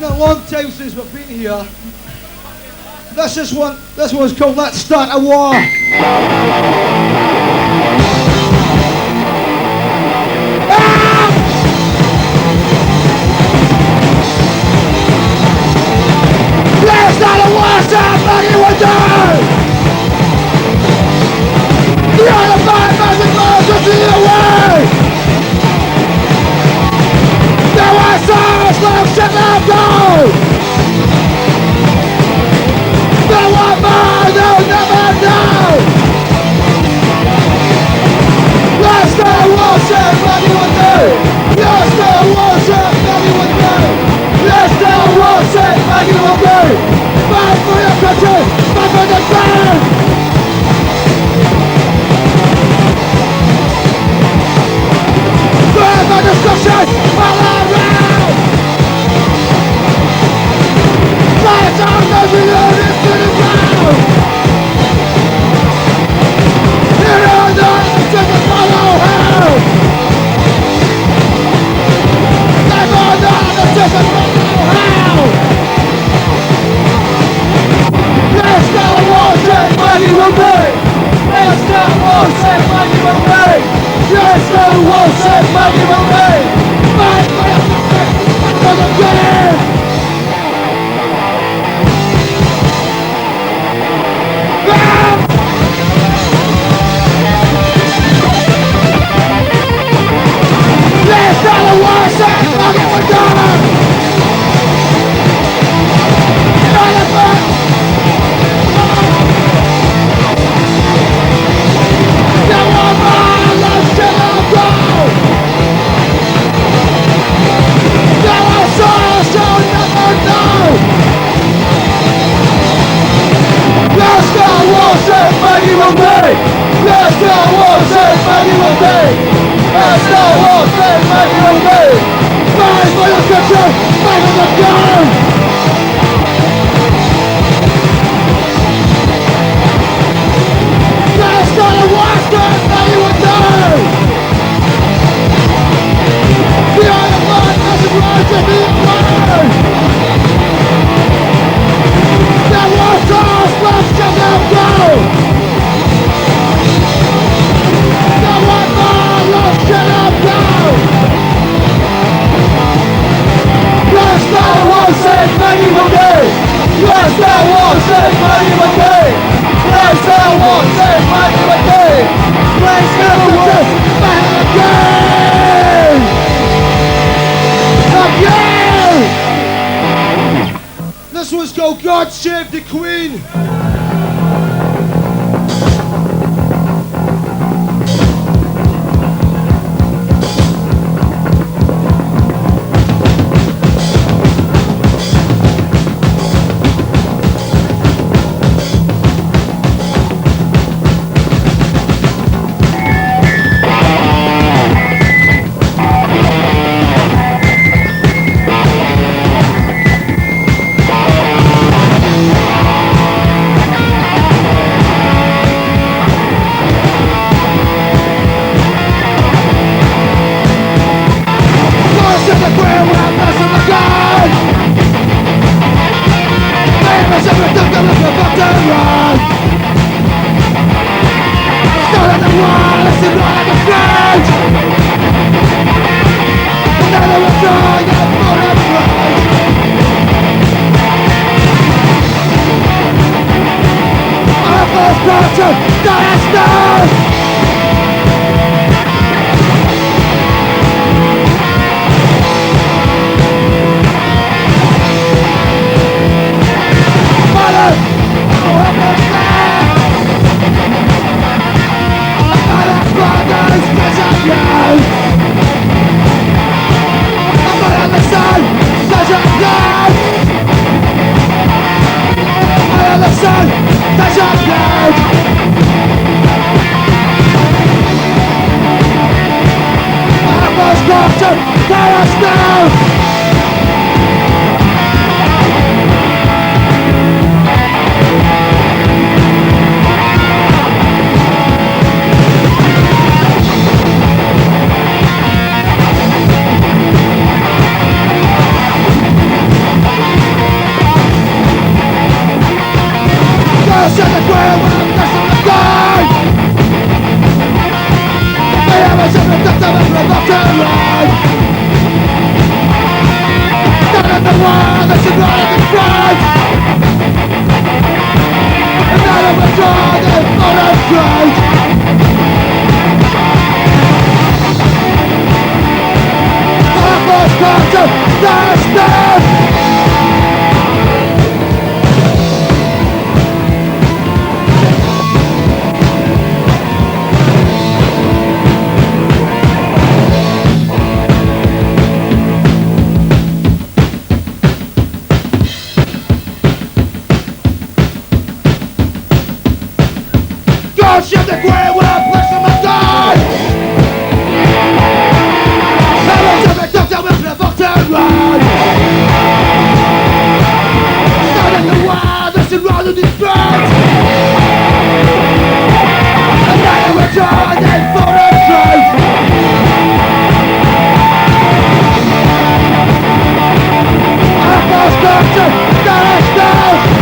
a long time since we've been here. This one's called Let's Start a War. Let's start a war, somebody will die! The other 5,000 miles will see away! There are souls left to let go! There are more they'll never know! Let's start a war, somebody will die! Let's start a war, somebody will die! Let's start a war, somebody will die! Fight for your country! Fight for the ground! Further destruction all around! Fight on those who live into the ground! Here are those who follow hell! They are those who follow hell! Let's go war, say money will pay! Let's go war, say money will pay! Let's go war, say money will pay! Fight for your country, fight for the good! Let's go war, say money will die! This one's called God Save the Queen. listen right at the front. And then I'm a dog and on a front. I was part of the stuff. Don't shut the grave when I'm pressing my gun. Never to the doctor with the fucking run. Not in the wild, there's a road to the front. And then I return and for the truth. I must go to the stone.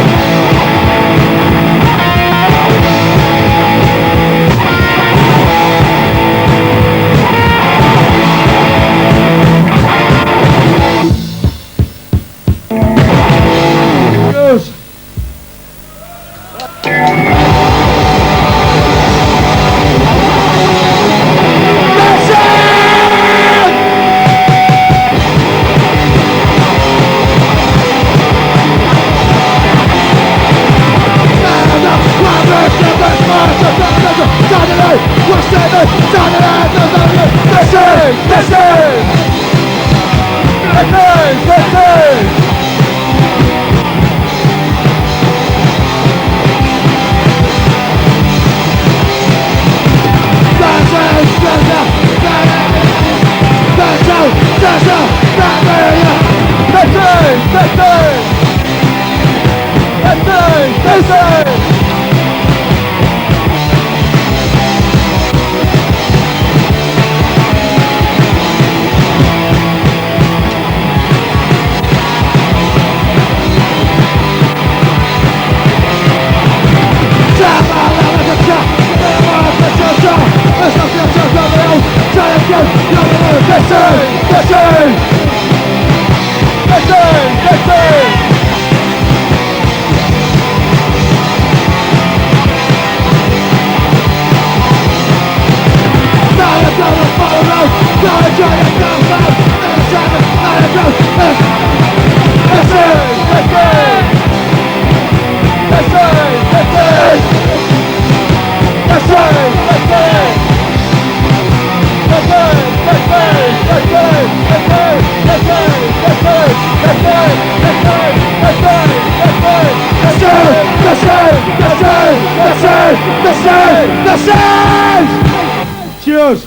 Cheers!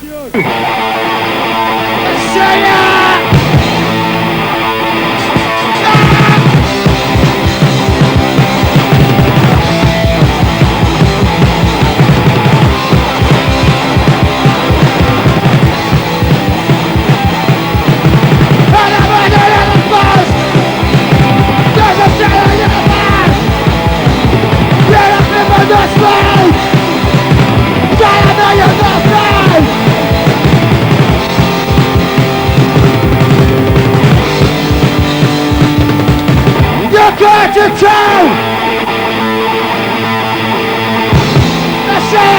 Got to town! Let's see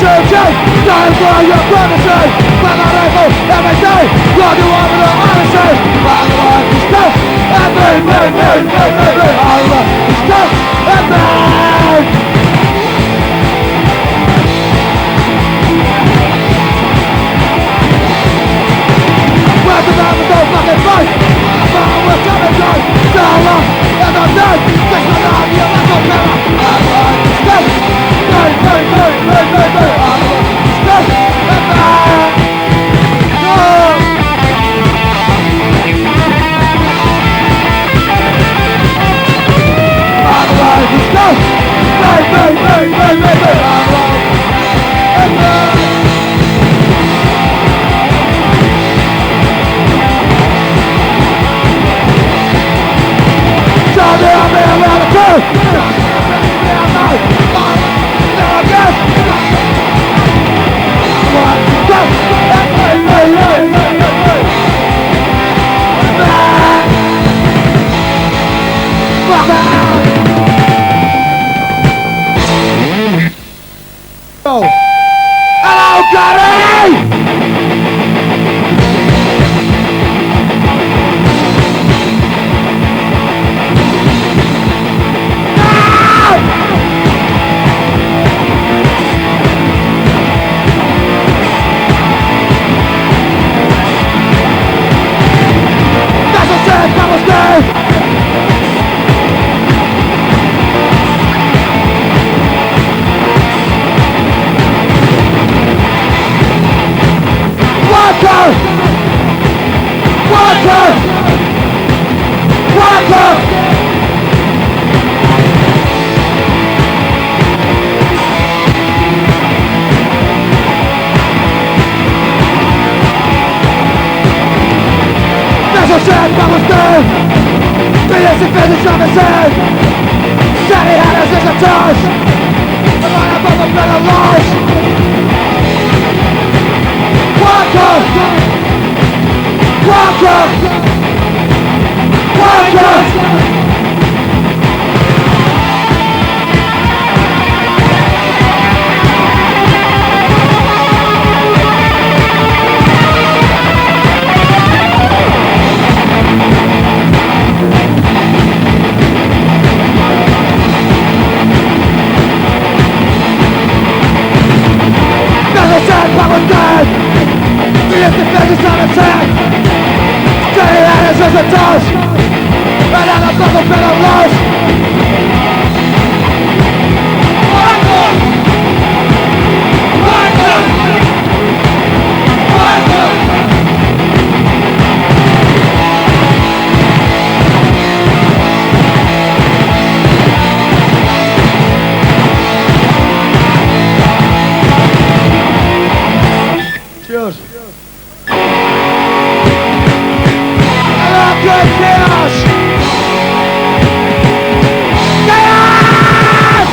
shoot you, dying for your promises. But my rifle every day, you're the one with the honesty. My life is tough, and me. All of it is tough, and me. Where's the man with no fucking fight? We're coming down, so long, and I'm dead. Take my arm, you're not so clever. My life is tough, me. All of it is tough, and me. Hello, Gary! That's a sad promise day! That was dead. The innocent finish of his head. Said he had us as a touch. The line above the better lies. Walker! I was dead. The instant finish on its head. Said he had us as a touch. And I'm above the better lies. Cheers. Hello, good chaos! Chaos!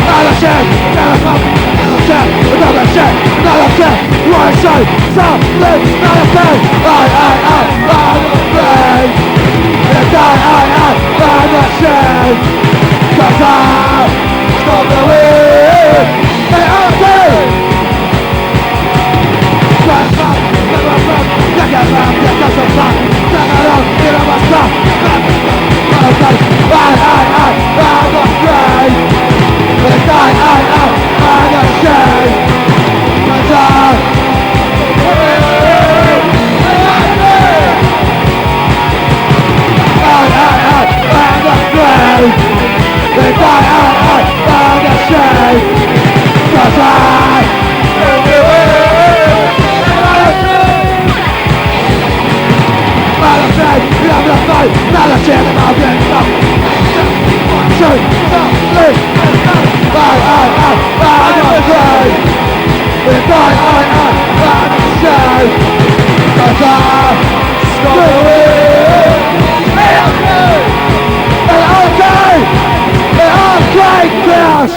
Another shit, another fuck, another shit, another shit, another shit. One shot, something, another thing. Another shit. 'Cause I stop the way they all say. Stand up, never stop, get up, get us a fuck. Stand around, get up a stop. I'm not afraid. But I'm not ashamed. 'Cause I'm not afraid. They die out of the shade. 'Cause I'm not afraid. Not a chance of my brain. Shoot, leave, I'm not afraid. They die out of the shade. 'Cause I'm great chaos!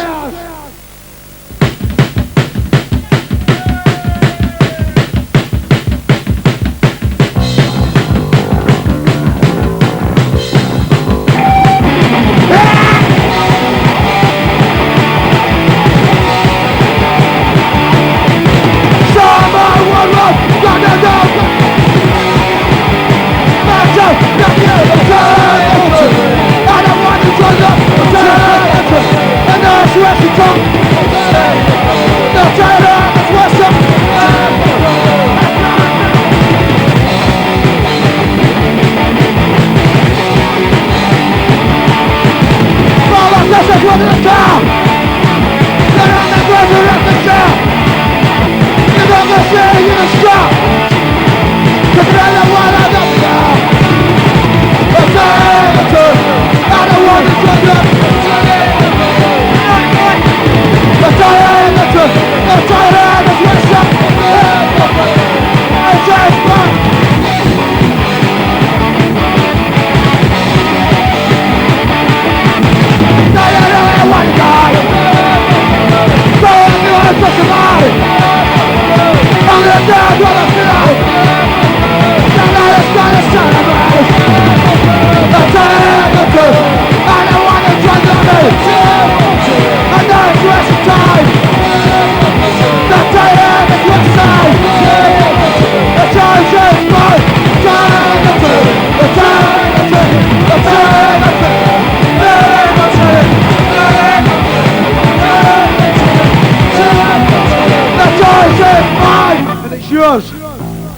And it's yours.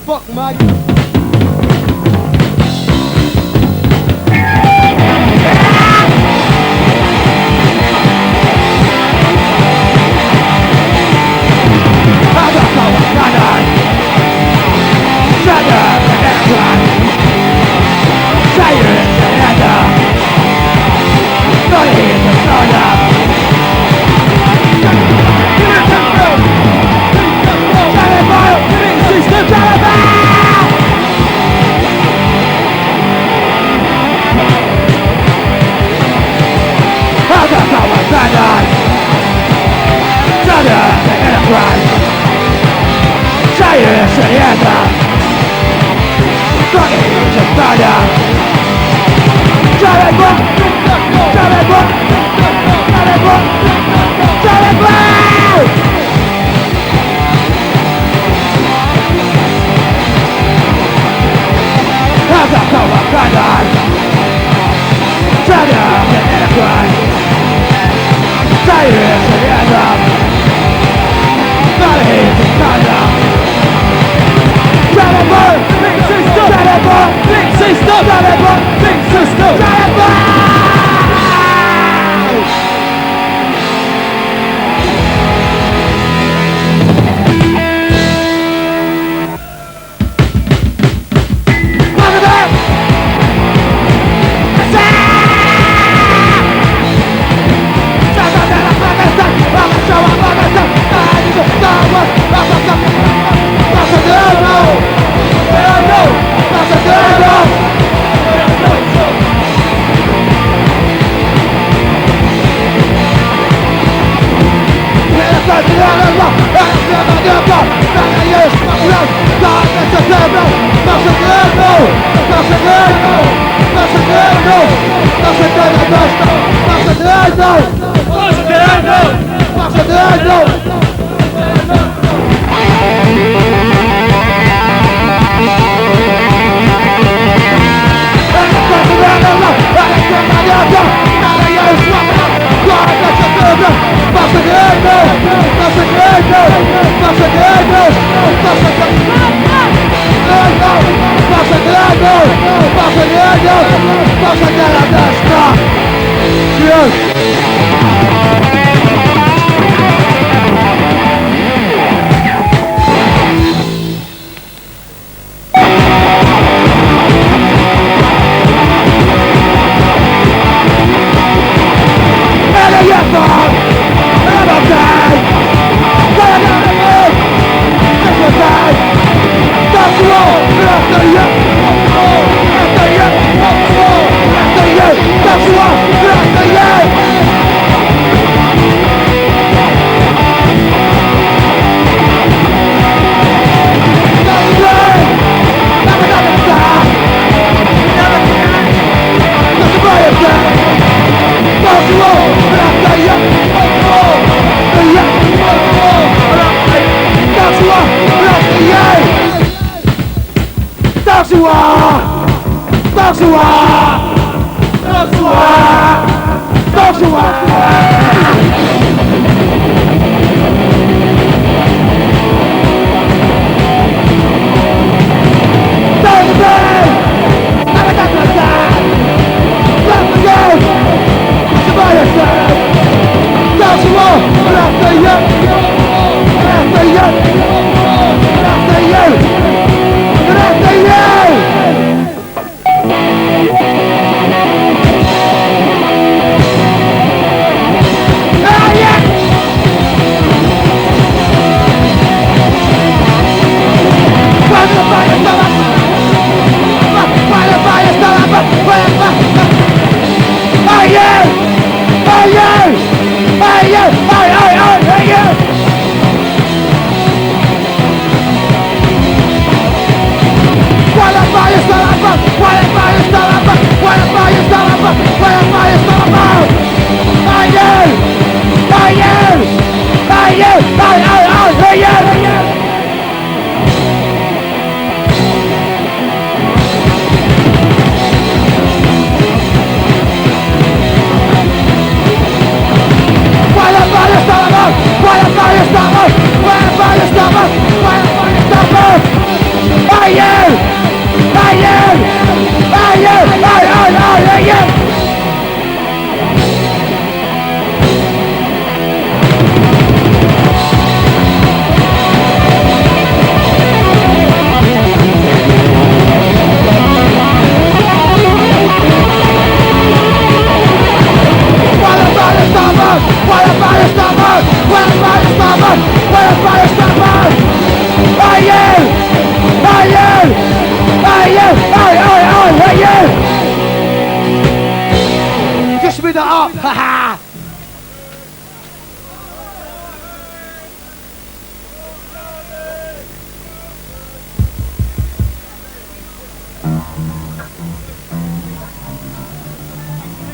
Fuck, man.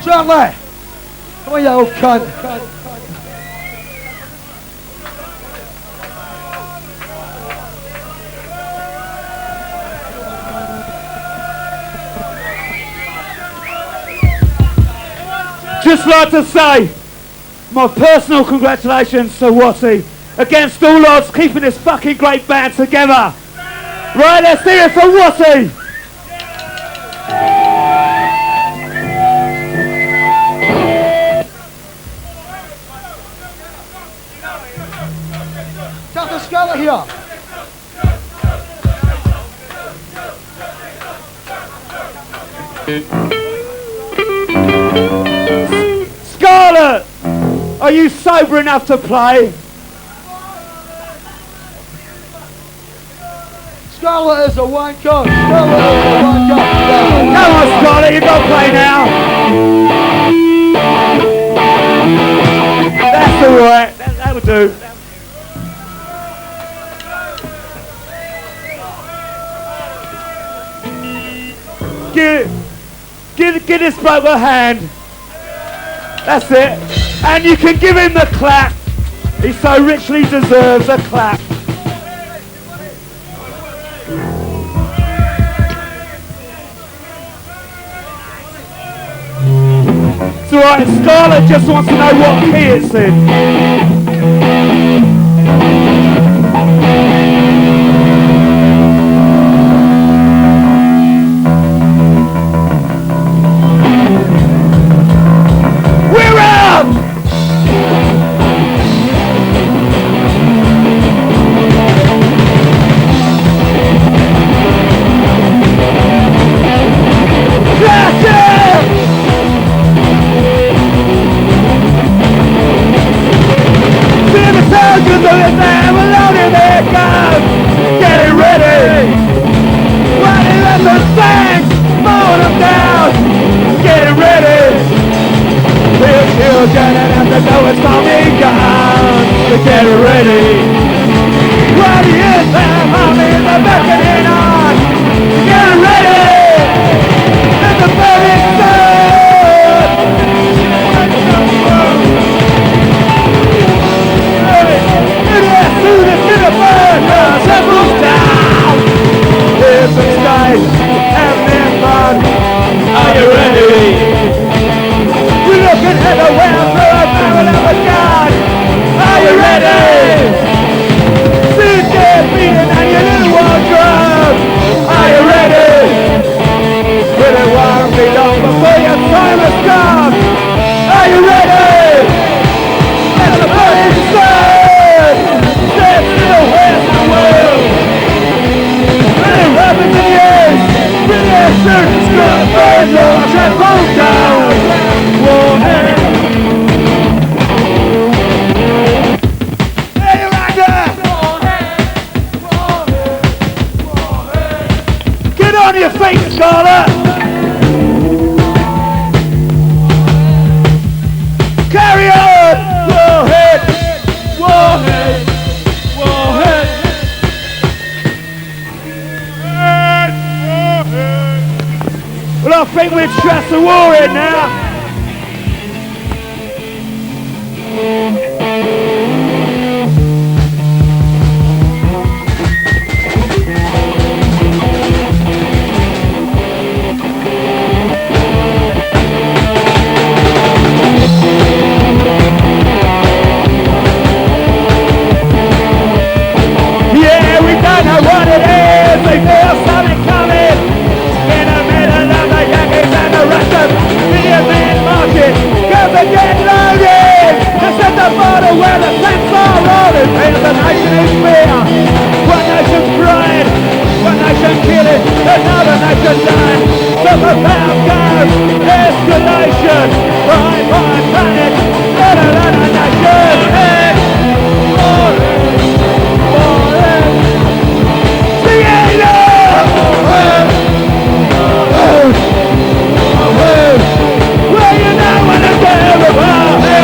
Charlie! Come on, you old cunt. Just like to say, my personal congratulations to Watty. Against all odds, keeping this fucking great band together. Right, let's hear it for Watty. Dr. Scarlett here. Scarlett, are you sober enough to play? Scarlett is a wanker. Scarlett is a wanker. Come on, Scarlett, you got to play now. That's all right. That would do. Give this bloke a hand. That's it. And you can give him the clap. He so richly deserves a clap. It's alright, Scarlett just wants to know what key it's in. We're out! Getting ready! Running up the things, mowing them down! Getting ready! We're children and have to know it's coming down! So get ready! Right in there, mommy, the beckoning on! Get ready! And the burning sun! Soon as the burn settles down, here's some skies having fun. Are you ready? We're looking everywhere for a barrel of a gun. Are you ready? Soon get beaten and your little one drunk. Are you ready? Will it won't be long before your time has come. Are you ready? Let the burning sun. Stand still, where's the world? When it happens in years, really a certain sky burns your track goes down. Warning. Hey, you're right there. Get on your feet, Scarlett. Carry on. Warhead. Warhead. Well, I think we've stressed the war in now. Yeah, we don't know what it is. We feel something coming. In the middle of the Yankees and the Russians, the event market comes and get loaded. Just at the border where the tanks are rolling. Here's the nation in fear. One nation crying, one nation killing, another nation dying. Superpower goes, escalation, crime, panic, another nation. Hey, well, you know when it's everybody.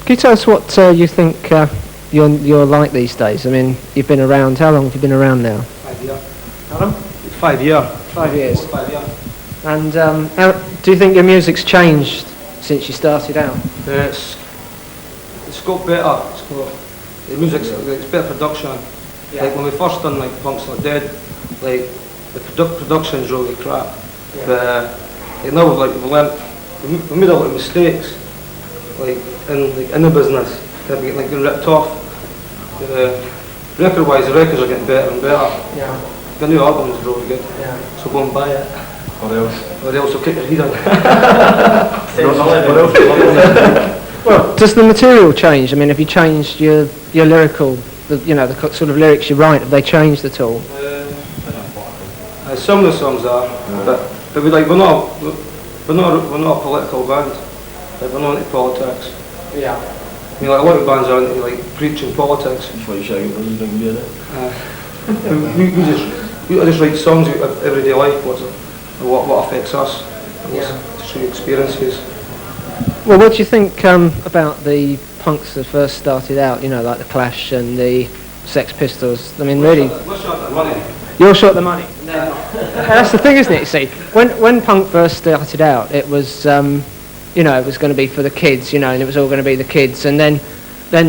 Can you tell us what you think you're like these days? I mean, you've been around. How long have you been around now? 5 years. Pardon? 5 years. 5 years. 5 years. And do you think your music's changed since you started out? It's got better. The music's it's better production. Yeah. Like when we first done like Punks Not Dead, like the production's really crap. Yeah. But like now we learnt, we made a lot of mistakes. Like in the business, like getting ripped off. Record-wise, the records are getting better and better. Yeah. The new album is really good. Yeah. So go and buy it. What else? Or else will kick your head on. Well, does the material change? I mean, have you changed your lyrical, the sort of lyrics you write? Have they changed at all? Some of the songs are, but we're not a political band. Like, we're not into politics. Yeah. I mean, like a lot of bands are into like preaching politics. Before you shag it, we'll drink beer there. We just write songs out of everyday life, what affects us, Yeah. what's true experiences. Well, what do you think about the punks that first started out? You know, like the Clash and the Sex Pistols. I mean, really, We're short of money. you're short the money. That's the thing, isn't it? You see, when punk first started out, it was it was going to be for the kids, and it was all going to be the kids, and then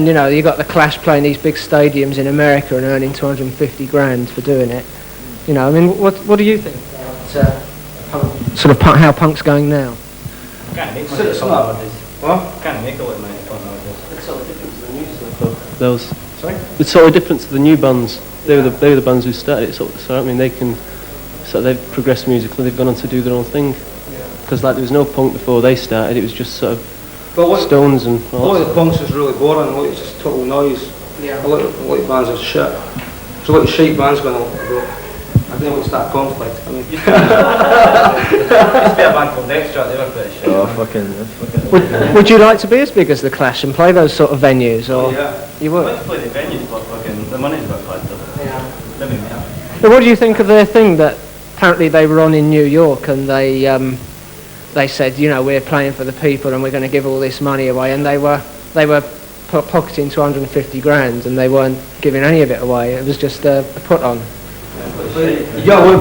you got the Clash playing these big stadiums in America and earning 250 grand for doing it. I mean, what do you think about how punk's going now? Can't make It's not. What? Can't make a lot of money from nowadays. It's sort of different to the new stuff. Those. Sorry? It's sort of different to the new bands. They were the bands who started it. So I mean, they've progressed musically. They've gone on to do their own thing. Because there was no punk before they started. It was just sort of Stones and A all lot that. of the punks is really boring. A lot of it's just total noise. Yeah. A lot of bands are shit. There's a lot of shite bands going on. I don't want to start conflict. I mean, Used to be a band called Extra, they were pretty shit. Oh, fucking. Would you like to be as big as the Clash and play those sort of venues, or yeah. you I would? went to play the venues, but fucking the money's got bad though. Yeah. Living there. But what do you think of their thing that apparently they were on in New York and they said, we're playing for the people and we're going to give all this money away, and they were pocketing 250 grand and they weren't giving any of it away. It was just a put on. Yeah, a lot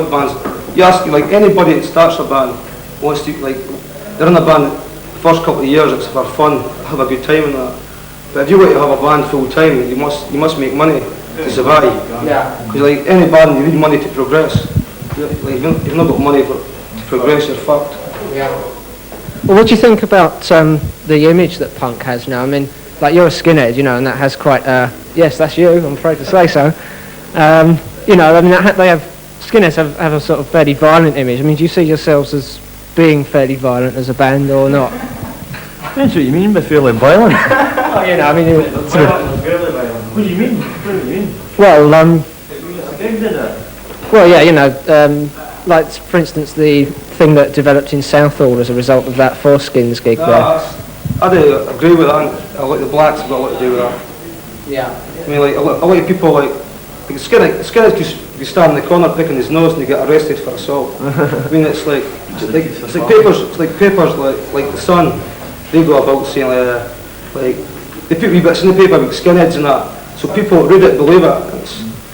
of bands. You ask, like, anybody that starts a band wants to, like, they're in a band the first couple of years, it's for fun, have a good time and that. But if you want to have a band full time, you must make money to survive. Yeah. Because like any band, you need money to progress. Like, if you've not got money to progress, you're fucked. Yeah. Well, what do you think about the image that punk has now? I mean, like, you're a skinhead, and that has quite a yes, that's you. I'm afraid to say so. You know, I mean, they have skinheads have a sort of fairly violent image. I mean, do you see yourselves as being fairly violent as a band or not? Depends what you mean by fairly violent. Oh, you know, I mean, sort of, What do you mean? What do you mean? well, Gigs in it. well, yeah, you know, like for instance, the thing that developed in Southall as a result of that Foreskins gig there. I do agree with that. I like the Blacks have got a lot to do with that. Yeah. I mean, like a lot of people like skinheads can stand in the corner picking his nose and they get arrested for assault. I mean, it's like papers like the Sun. They go about saying like they put wee bits in the paper about skinheads and that, so people read it, believe it.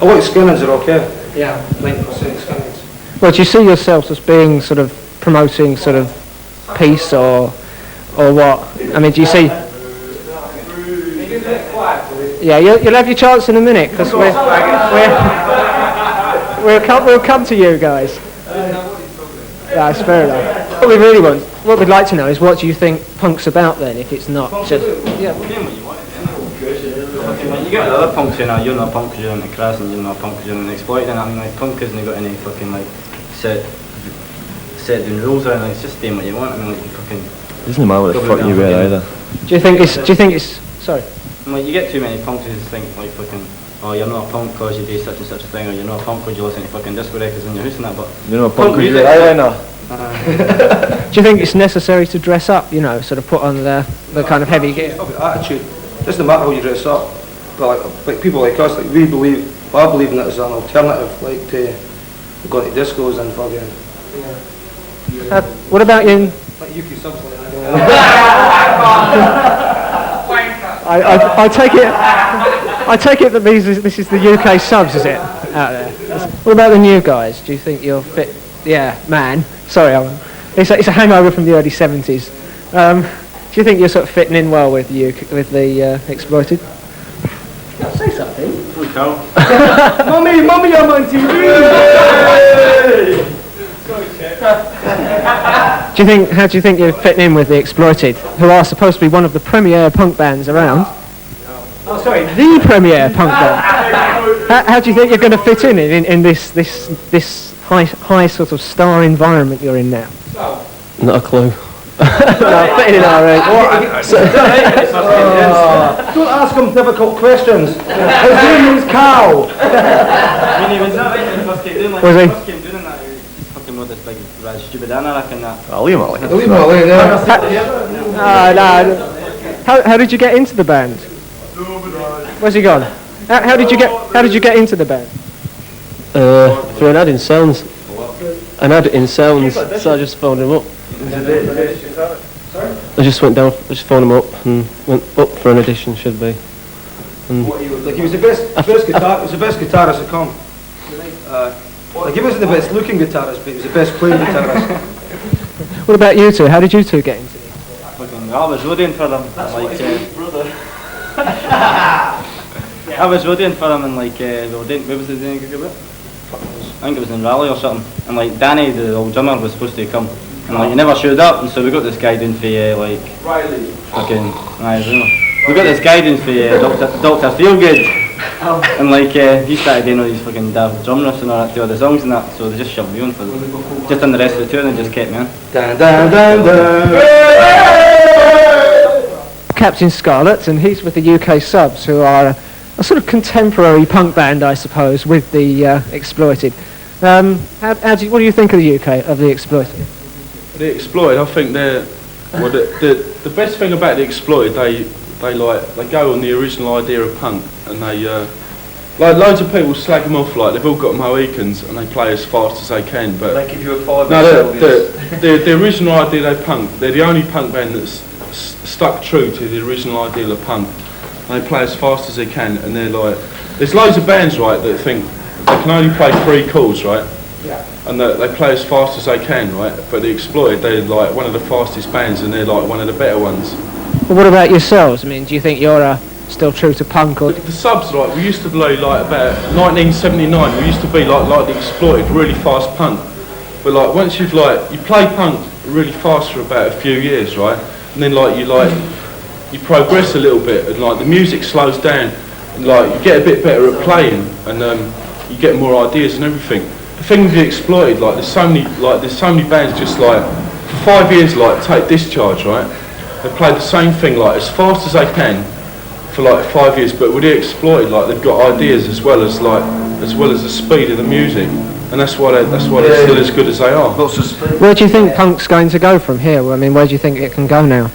A lot of skinheads are okay. Yeah. 90% skinheads. Well, do you see yourselves as being sort of promoting sort of peace or what? I mean, do you see? Yeah, you'll have your chance in a minute because we'll come to you guys. Yeah, it's fair enough. What we'd like to know is what do you think punk's about then? If it's not just You get other punks saying, you're not a punk because you're into crass and you're not a punk because you're into exploiting. I mean, like, punk hasn't got any fucking like set doing rules or anything. It's just doing what you want. I mean, like, you fucking. Doesn't matter what the fuck you wear either. Do you think it's sorry? I mean, like, you get too many punks who think like fucking, oh, you're not a punk because you do such and such a thing, or you're not a punk because you listen to fucking disco records in your house and that. But You're not a punk because you wear eyeliner. Do you think it's necessary to dress up? You know, sort of put on the kind of heavy gear. It's not about attitude. It doesn't matter how you dress up. But like people like us, like I believe in it as an alternative, like to going to discos and fucking. What about you? Like UK subs like that. I take it that this is the UK subs, is it, out there? What about the new guys? Do you think you're fit? Yeah, man. Sorry, it's a hangover from the early 70s. Do you think you're sort of fitting in well with the Exploited? Say something. Mummy, I'm on TV. How do you think you're fitting in with the Exploited, who are supposed to be one of the premier punk bands around? Oh, sorry, the premier punk band. How do you think you're going to fit in this high sort of star environment you're in now? Not a clue. No, fitting in alright. Don't ask him difficult questions. His name is Carl. I mean, he was not right when he first came doing, like, Was he? first came doing that, he fucking wrote this big, stupid anorak and that. I'll leave him like How did you get into the band? Where's he gone? How did you get into the band? Through an ad in Sounds. An ad in Sounds, so I just phoned him up. I just went down, I just phoned him up and went up for an audition, should be. And Like he was the best guitarist to come. Like he wasn't the best looking guitarist, but he was the best playing guitarist. What about you two? How did you two get into it? Fucking, I was roadieing for them, like, I was roadieing for them and like, where was the day gig about? I think it was in Raleigh or something, and like Danny, the old drummer, was supposed to come, and like he never showed up, and so we got this guy doing for like Riley. Fucking, we got this guy doing for Dr. Feelgood, and like he started doing all these fucking daft drum riffs and all that to other songs and that, so they just shoved me on for just on the rest of the tour and they just kept me on. Dun, dun, dun, dun. Captain Scarlet, and he's with the UK Subs, who are a sort of contemporary punk band, I suppose, with the Exploited. What do you think of the UK, of the Exploited? The Exploited, I think they're the best thing about the Exploited. They go on the original idea of punk, and they like loads of people slag them off like they've all got Mohicans and they play as fast as they can. But They give you a 5 the original idea of punk. They're the only punk band that's stuck true to the original ideal of punk. And they play as fast as they can, and they're like, there's loads of bands right that think they can only play 3 chords, right? Yeah. And they play as fast as they can, right? But the Exploited, they're like one of the fastest bands, and they're like one of the better ones. Well, what about yourselves? I mean, do you think you're still true to punk, or? The Subs, like, we used to play like about 1979. We used to be like the Exploited, really fast punk. But like once you play punk really fast for about a few years, right? And then you progress a little bit, and like the music slows down, like you get a bit better at playing, and you get more ideas and everything. The thing with the Exploited, like there's so many bands just like for 5 years like take Discharge, right? They play the same thing like as fast as they can for like 5 years, but with the Exploited, like they've got ideas as well as the speed of the music, and that's why they're still as good as they are. Where do you think punk's going to go from here? I mean, where do you think it can go now?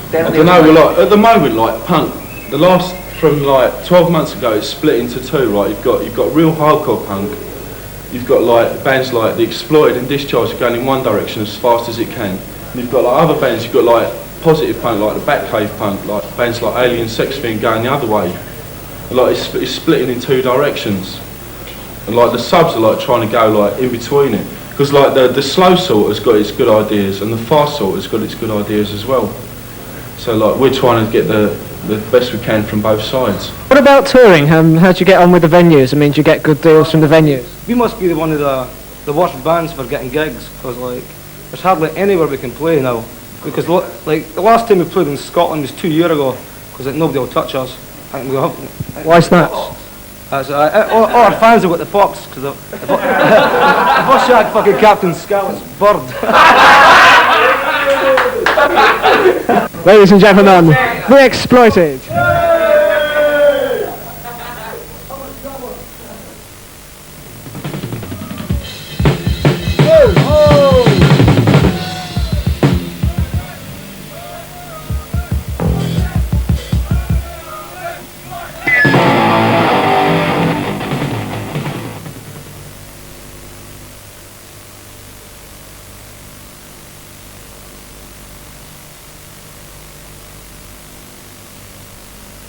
I don't know. We're like at the moment, like punk. The last from like 12 months ago, it's split into two. Right, you've got real hardcore punk. You've got like bands like the Exploited and Discharge going in one direction as fast as it can. And you've got like other bands. You've got like positive punk, like the Batcave punk, like bands like Alien Sex Fiend going the other way. And, like it's splitting in two directions. And like the subs are like trying to go like in between it. Because like the slow sort has got its good ideas, and the fast sort has got its good ideas as well. So like we're trying to get the best we can from both sides. What about touring? How do you get on with the venues? I mean, do you get good deals from the venues? We must be one of the worst bands for getting gigs, because like there's hardly anywhere we can play now. Because like the last time we played in Scotland was 2 years ago, because like, nobody will touch us. Why's that? All our fans have got the pox, because if I shag fucking Captain Scarlet's bird. Ladies and gentlemen, The Exploited.